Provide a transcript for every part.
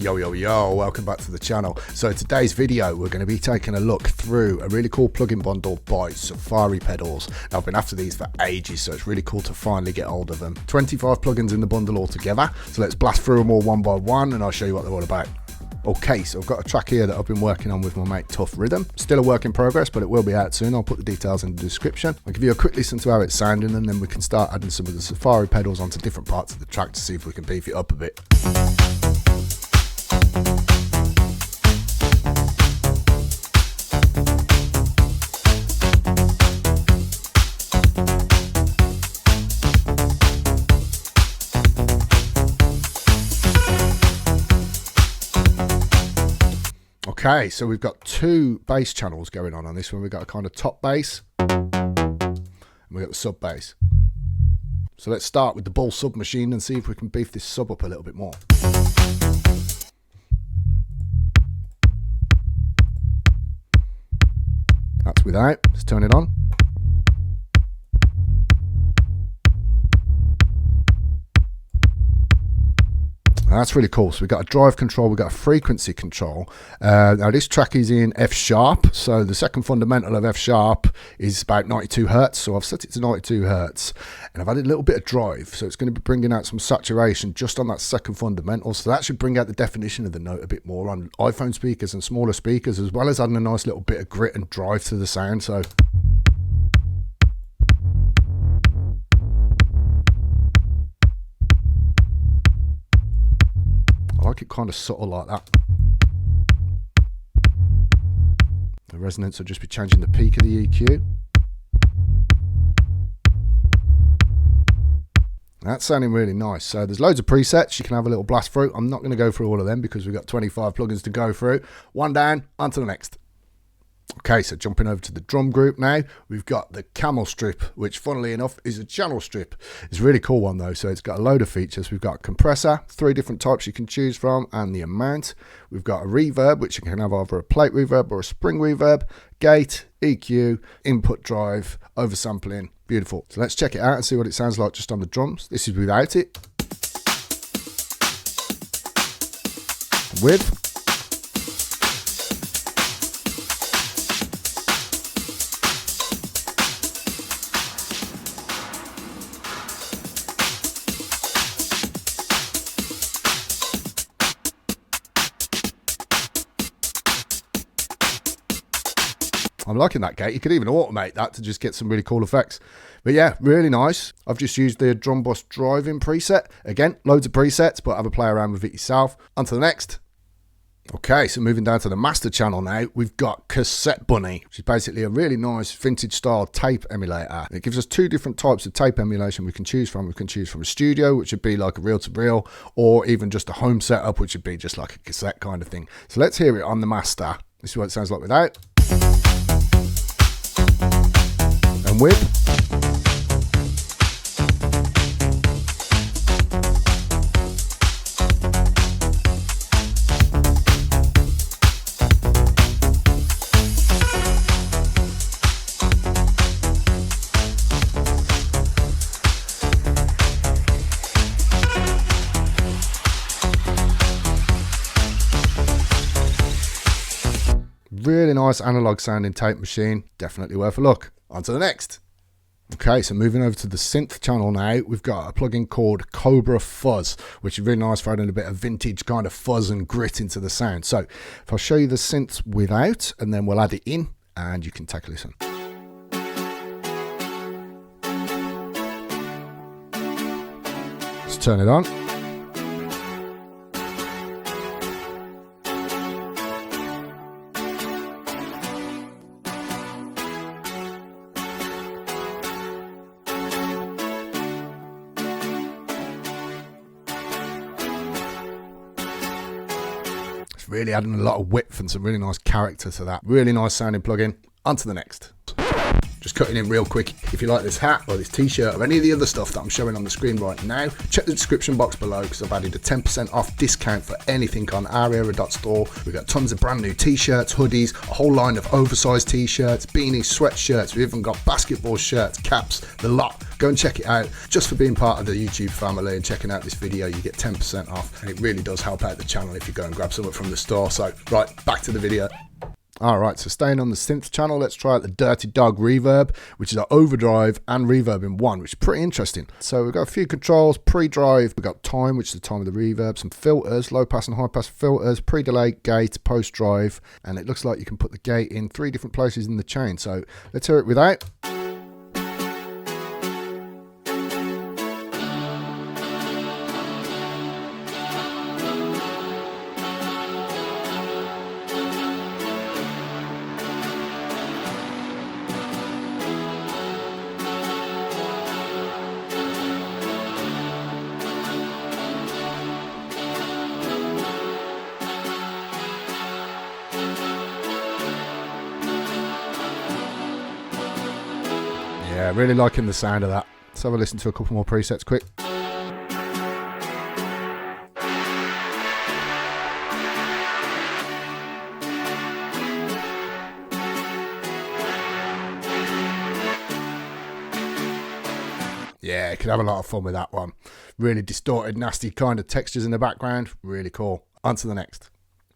Yo, welcome back to the channel. So today's video, we're going to be taking a look through a really cool plugin bundle by Safari Pedals. Now, I've been after these for ages, so it's really cool to finally get hold of them. 25 plugins in the bundle altogether. So let's blast through them all one by one and I'll show you what they're all about. Okay, so I've got a track here that I've been working on with my mate Tough Rhythm. Still a work in progress, but it will be out soon. I'll put the details in the description. I'll give you a quick listen to how it's sounding, and then we can start adding some of the Safari pedals onto different parts of the track to see if we can beef it up a bit. Okay, so we've got two bass channels going on this one. We've got a kind of top bass and we've got the sub bass. So let's start with the bull sub machine and see if we can beef this sub up a little bit more. That's without. Let's turn it on. That's really cool. So we've got a drive control, we've got a frequency control. Now this track is in F sharp. So the second fundamental of F sharp is about 92 Hertz. So I've set it to 92 Hertz and I've added a little bit of drive. So it's going to be bringing out some saturation just on that second fundamental. So that should bring out the definition of the note a bit more on iPhone speakers and smaller speakers, as well as adding a nice little bit of grit and drive to the sound. So I like it kind of subtle like that. The resonance will just be changing the peak of the EQ. That's sounding really nice. So there's loads of presets you can have a little blast through. I'm not going to go through all of them because we've got 25 plugins to go through. One down, on to the next. Okay, so jumping over to the drum group now, we've got the Camel strip, which funnily enough is a channel strip. It's a really cool one though, so it's got a load of features. We've got a compressor, 3 different types you can choose from, and the amount. We've got a reverb, which you can have either a plate reverb or a spring reverb, gate, EQ, input drive, oversampling. Beautiful. So let's check it out and see what it sounds like just on the drums. This is without it. With. I'm liking that gate. You could even automate that to just get some really cool effects. But yeah, really nice. I've just used the drum bus driving preset. Again, loads of presets, but have a play around with it yourself. On to the next. Okay, so moving down to the master channel now, we've got Cassette Bunny, which is basically a really nice vintage style tape emulator. It gives us 2 different types of tape emulation we can choose from. We can choose from a studio, which would be like a reel-to-reel, or even just a home setup, which would be just like a cassette kind of thing. So let's hear it on the master. This is what it sounds like without. And with. Really nice analog sounding tape machine, definitely worth a look. On to the next. Okay, so moving over to the synth channel now, we've got a plugin called Cobra Fuzz, which is really nice for adding a bit of vintage kind of fuzz and grit into the sound. So if I'll show you the synths without, and then we'll add it in, and you can take a listen. Let's turn it on. Really adding a lot of width and some really nice character to that. Really nice sounding plugin. On to the next. Just cutting in real quick. If you like this hat or this t-shirt or any of the other stuff that I'm showing on the screen right now, check the description box below because I've added a 10% off discount for anything on ourera.store. We've got tons of brand new t-shirts, hoodies, a whole line of oversized t-shirts, beanies, sweatshirts. We've even got basketball shirts, caps, the lot. Go and check it out. Just for being part of the YouTube family and checking out this video, you get 10% off, and it really does help out the channel if you go and grab something from the store. So right, back to the video. Alright, so staying on the synth channel, let's try out the Dirty Dog Reverb, which is our overdrive and reverb in one, which is pretty interesting. So we've got a few controls, pre-drive, we've got time, which is the time of the reverb, some filters, low pass and high pass filters, pre-delay, gate, post-drive, and it looks like you can put the gate in 3 different places in the chain. So let's hear it without. Yeah, really liking the sound of that. Let's have a listen to a couple more presets quick. Yeah, you could have a lot of fun with that one. Really distorted, nasty kind of textures in the background. Really cool. On to the next.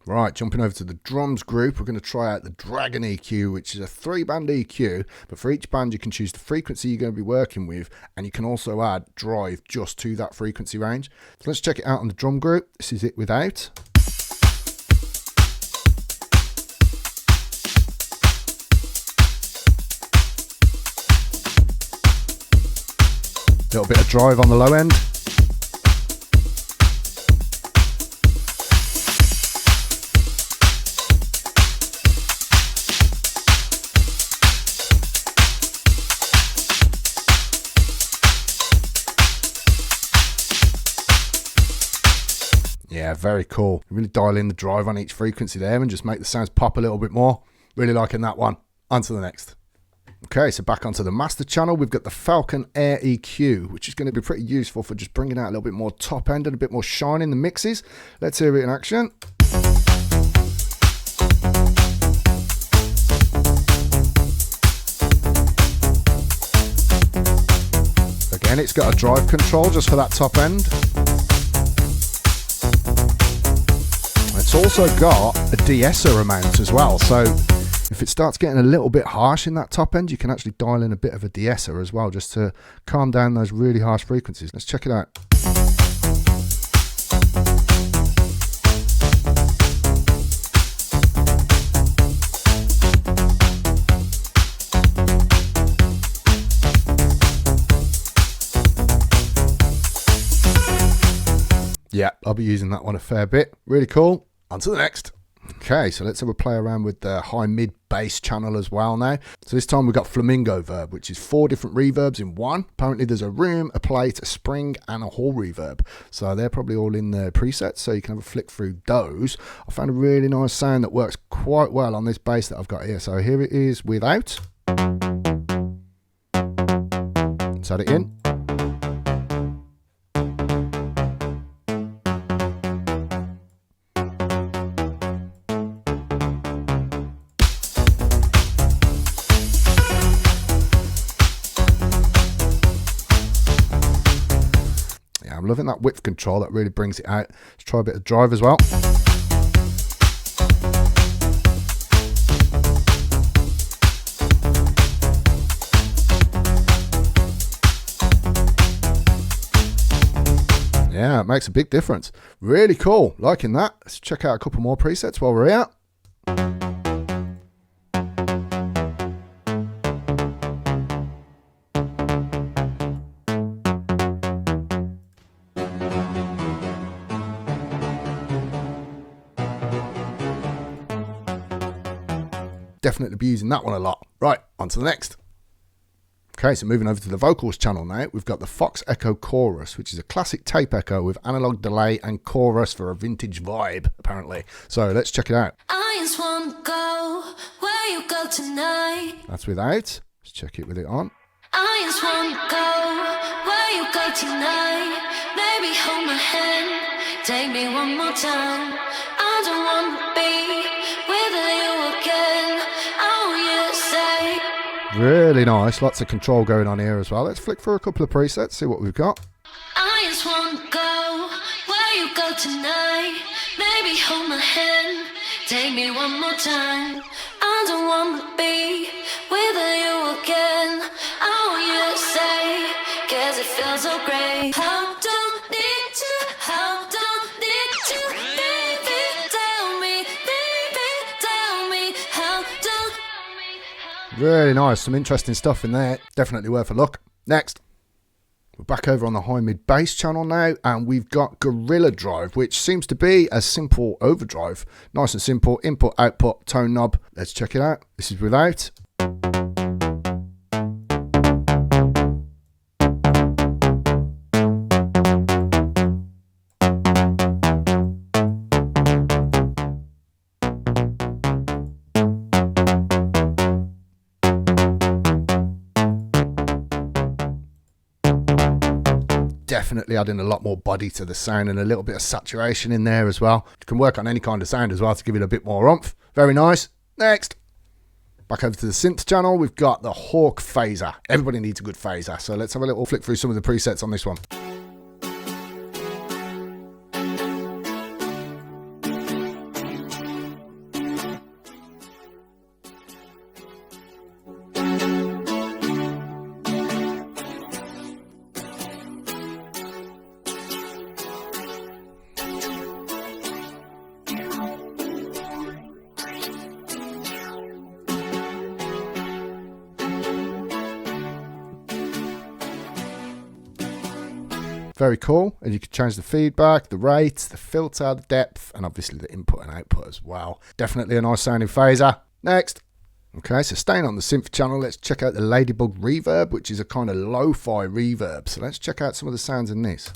Right, jumping over to the drums group, we're going to try out the Dragon EQ, which is a 3-band EQ, but for each band you can choose the frequency you're going to be working with, and you can also add drive just to that frequency range. So let's check it out on the drum group. This is it without. Little bit of drive on the low end. Yeah, very cool. Really dial in the drive on each frequency there and just make the sounds pop a little bit more. Really liking that one. On to the next. Okay, so back onto the master channel, we've got the Falcon Air EQ, which is going to be pretty useful for just bringing out a little bit more top end and a bit more shine in the mixes. Let's hear it in action. Again, it's got a drive control just for that top end. It's also got a de-esser amount as well, so if it starts getting a little bit harsh in that top end, you can actually dial in a bit of a de-esser as well, just to calm down those really harsh frequencies. Let's check it out. Yeah, I'll be using that one a fair bit. Really cool. On to the next. Okay, so let's have a play around with the high mid bass channel as well now. So this time we've got Flamingo Verb, which is 4 different reverbs in one. Apparently there's a room, a plate, a spring, and a hall reverb. So they're probably all in the presets, so you can have a flick through those. I found a really nice sound that works quite well on this bass that I've got here. So here it is without. Let's add it in. I'm loving that width control, that really brings it out. Let's try a bit of drive as well. Yeah, it makes a big difference. Really cool, liking that. Let's check out a couple more presets while we're here. Definitely be using that one a lot. Right, on to the next. Okay, so moving over to the vocals channel now, we've got the Fox Echo Chorus, which is a classic tape echo with analog delay and chorus for a vintage vibe, apparently. So let's check it out. I just want to go where you go tonight. That's without. Let's check it with it on. I just wanna go where you go tonight. Baby, hold my hand, take me one more time. I don't wanna be with you again. Oh, you say. Really nice. Lots of control going on here as well. Let's flick through a couple of presets, see what we've got. I just wanna go where you go tonight. Baby, hold my hand, take me one more time. I don't wanna be with you again. Oh, you say, 'cause it feels so great. How don't need to, baby, tell me, how don't. Really nice. Some interesting stuff in there. Definitely worth a look. Next. We're back over on the high mid bass channel now, and we've got Gorilla Drive, which seems to be a simple overdrive. Nice and simple, input, output, tone knob. Let's check it out. This is without. Definitely adding a lot more body to the sound and a little bit of saturation in there as well. You can work on any kind of sound as well to give it a bit more oomph. Very nice. Next. Back over to the synth channel, we've got the Hawk phaser. Everybody needs a good phaser, so let's have a little flick through some of the presets on this one. Very cool, and you can change the feedback, the rate, the filter, the depth, and obviously the input and output as well. Definitely a nice sounding phaser. Next. Okay, so staying on the synth channel, let's check out the LadyBug reverb, which is a kind of lo-fi reverb. So let's check out some of the sounds in this.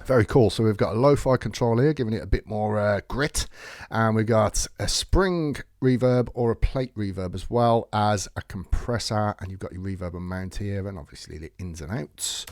Very cool. So we've got a lo-fi control here, giving it a bit more grit. And we've got a spring reverb or a plate reverb, as well as a compressor. And you've got your reverb and mount here, and obviously the ins and outs.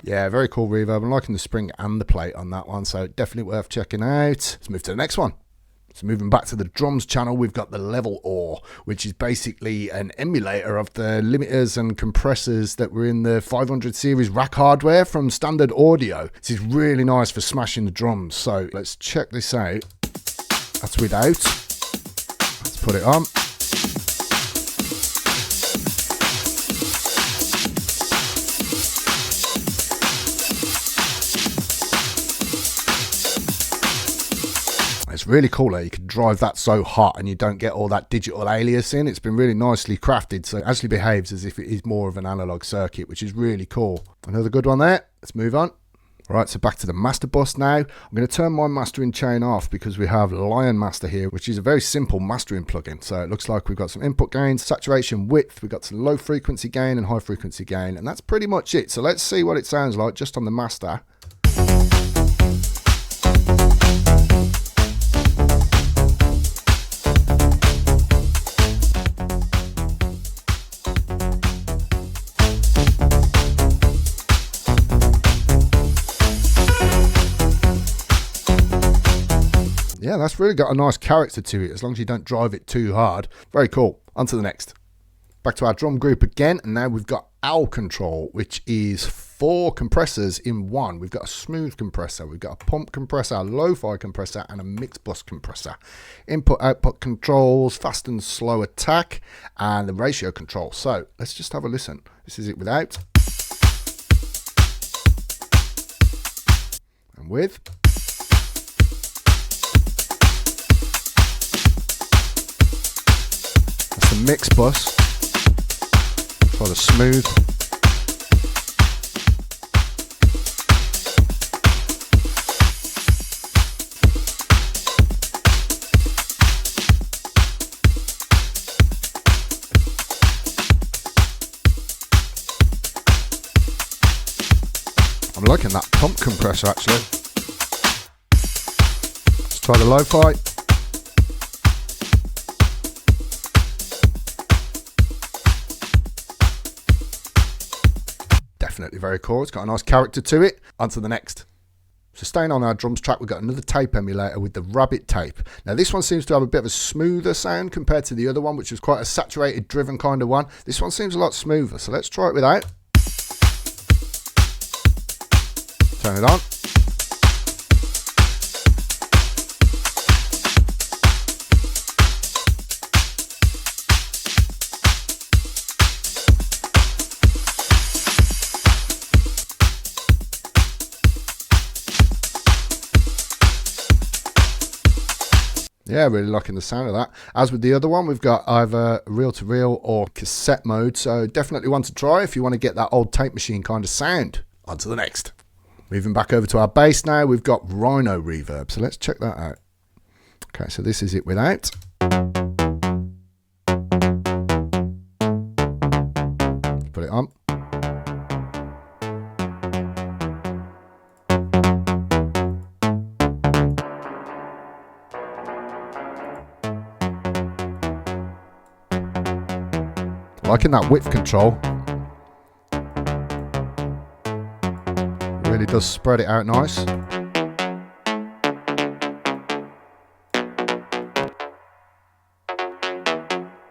Yeah, very cool reverb. I'm liking the spring and the plate on that one, so definitely worth checking out. Let's move to the next one. So moving back to the drums channel, we've got the Level Ore, which is basically an emulator of the limiters and compressors that were in the 500 series rack hardware from Standard Audio. This is really nice for smashing the drums. So let's check this out. That's without. Let's put it on. It's really cool that you can drive that so hot and you don't get all that digital aliasing. It's been really nicely crafted, so it actually behaves as if it is more of an analog circuit, which is really cool. Another good one there. Let's move on. Right, so back to the master bus now. I'm going to turn my mastering chain off because we have Lion Master here, which is a very simple mastering plugin. So it looks like we've got some input gain, saturation, width, we've got some low frequency gain and high frequency gain, and that's pretty much it. So let's see what it sounds like just on the master. Yeah, that's really got a nice character to it, as long as you don't drive it too hard. Very cool. On to the next. Back to our drum group again, and now we've got Owl Control, which is 4 compressors in one. We've got a smooth compressor, we've got a pump compressor, a lo-fi compressor, and a mix bus compressor. Input-output controls, fast and slow attack, and the ratio control. So let's just have a listen. This is it without. And with. That's the mix bus. Try the smooth. I'm liking that pump compressor actually. Let's try the lo-fi. Definitely very cool. It's got a nice character to it. On to the next. So staying on our drums track, we've got another tape emulator with the Rabbit tape. Now this one seems to have a bit of a smoother sound compared to the other one, which was quite a saturated, driven kind of one. This one seems a lot smoother, so let's try it without. Turn it on. Yeah, really liking the sound of that. As with the other one, we've got either reel-to-reel or cassette mode, so definitely one to try if you want to get that old tape machine kind of sound. On to the next. Moving back over to our bass now, we've got Rhino reverb, so let's check that out. Okay, so this is it without. Put it on. Liking that width control. Really does spread it out nice.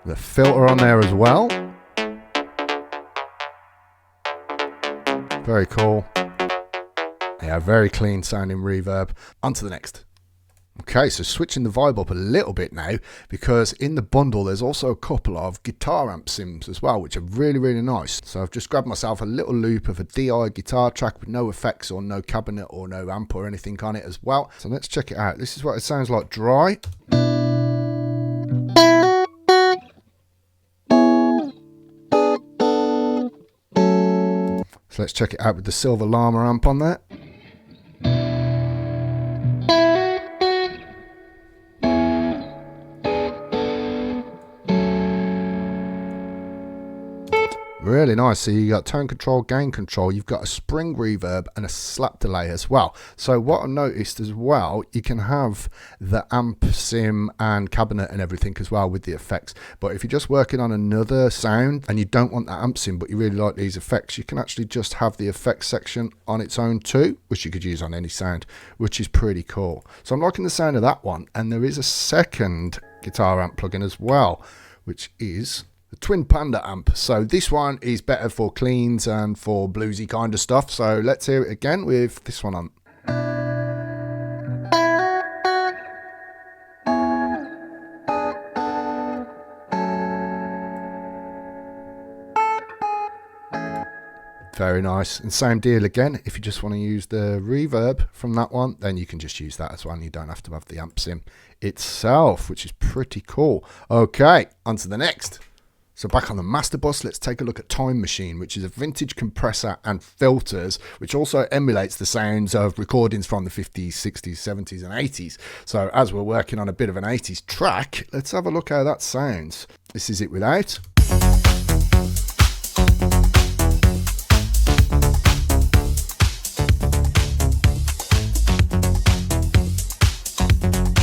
The filter on there as well. Very cool. Yeah, very clean sounding reverb. On to the next. Okay, so switching the vibe up a little bit now, because in the bundle there's also a couple of guitar amp sims as well, which are really, really nice. So I've just grabbed myself a little loop of a DI guitar track with no effects or no cabinet or no amp or anything on it as well. So let's check it out. This is what it sounds like dry. So let's check it out with the silver Llama amp on there. Really nice. So you got tone control, gain control, you've got a spring reverb and a slap delay as well. So what I've noticed as well, you can have the amp sim and cabinet and everything as well with the effects. But if you're just working on another sound and you don't want that amp sim but you really like these effects, you can actually just have the effects section on its own too, which you could use on any sound, which is pretty cool. So I'm liking the sound of that one. And there is a second guitar amp plugin as well, which is the twin Panda amp. So this one is better for cleans and for bluesy kind of stuff. So let's hear it again with this one on. Very nice. And same deal again, if you just want to use the reverb from that one, then you can just use that as well, and you don't have to have the amp sim itself, which is pretty cool. Okay, on to the next. So back on the master bus, let's take a look at Time Machine, which is a vintage compressor and filters, which also emulates the sounds of recordings from the 50s, 60s, 70s and 80s. So as we're working on a bit of an 80s track, let's have a look how that sounds. This is it without.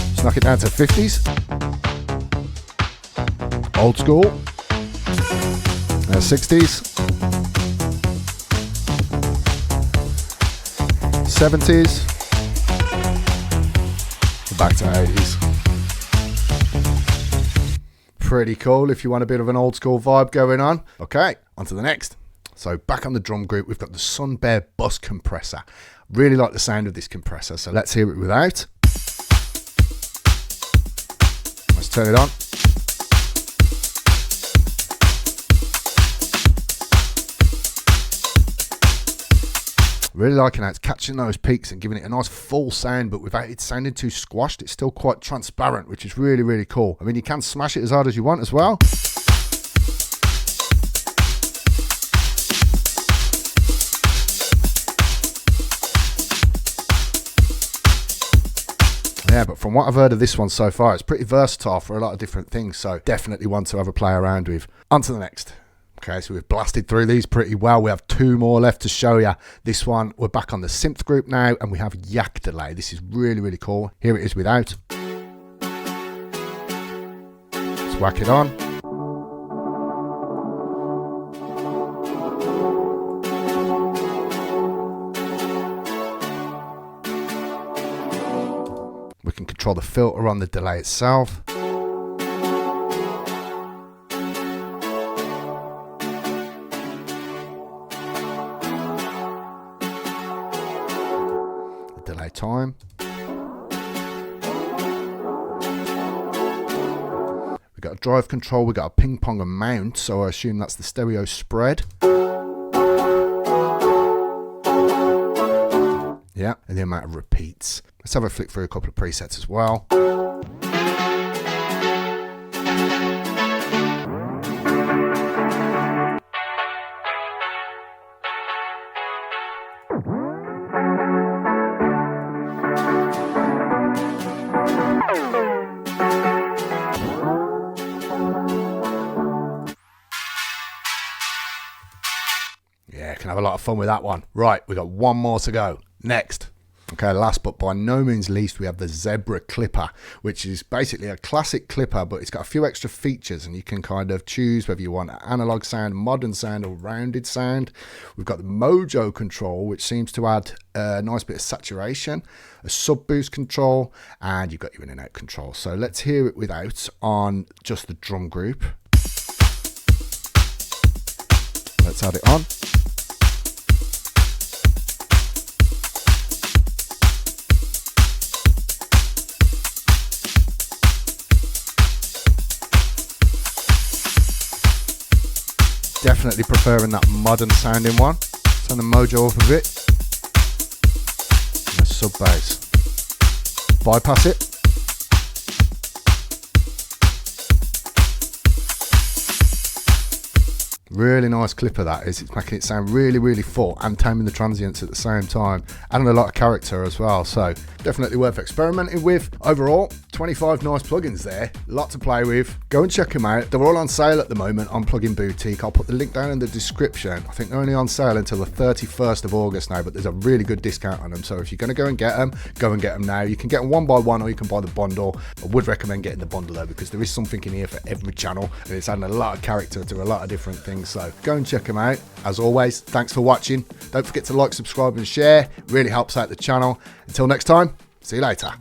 Let's knock it down to 50s. Old school. 60s, 70s, back to 80s. Pretty cool if you want a bit of an old school vibe going on. Okay, on to the next. So back on the drum group, we've got the Sun Bear bus compressor. Really like the sound of this compressor, so let's hear it without. Let's turn it on. Really liking how it's catching those peaks and giving it a nice full sound, but without it sounding too squashed. It's still quite transparent, which is really, really cool. I mean, you can smash it as hard as you want as well. Yeah, but from what I've heard of this one so far, it's pretty versatile for a lot of different things, so definitely one to have a play around with. On to the next. Okay, so we've blasted through these pretty well. We have 2 more left to show you. This one, we're back on the synth group now, and we have Yak Delay. This is really, really cool. Here it is without. Let's whack it on. We can control the filter on the delay itself. Delay time. We've got a drive control, we've got a ping pong and mount, so I assume that's the stereo spread. Yeah, and the amount of repeats. Let's have a flick through a couple of presets as well. Yeah, can have a lot of fun with that one. Right, we got one more to go. Next. Okay, last but by no means least, we have the Zebra Clipper, which is basically a classic clipper, but it's got a few extra features, and you can kind of choose whether you want an analog sound, modern sound, or rounded sound. We've got the Mojo control, which seems to add a nice bit of saturation, a sub boost control, and you've got your in and out control. So let's hear it without on just the drum group. Let's add it on. Definitely preferring that modern sounding one. Turn the Mojo up a bit. And a sub bass. Bypass it. Really nice clipper that is. It's making it sound really, really full and taming the transients at the same time. Adding a lot of character as well. So definitely worth experimenting with. Overall, 25 nice plugins there. A lot to play with. Go and check them out. They're all on sale at the moment on Plugin Boutique. I'll put the link down in the description. I think they're only on sale until the 31st of August now, but there's a really good discount on them. So if you're going to go and get them now. You can get them one by one, or you can buy the bundle. I would recommend getting the bundle though, because there is something in here for every channel, and it's adding a lot of character to a lot of different things. So go and check them out. As always, thanks for watching. Don't forget to like, subscribe and share. It really helps out the channel. Until next time, see you later.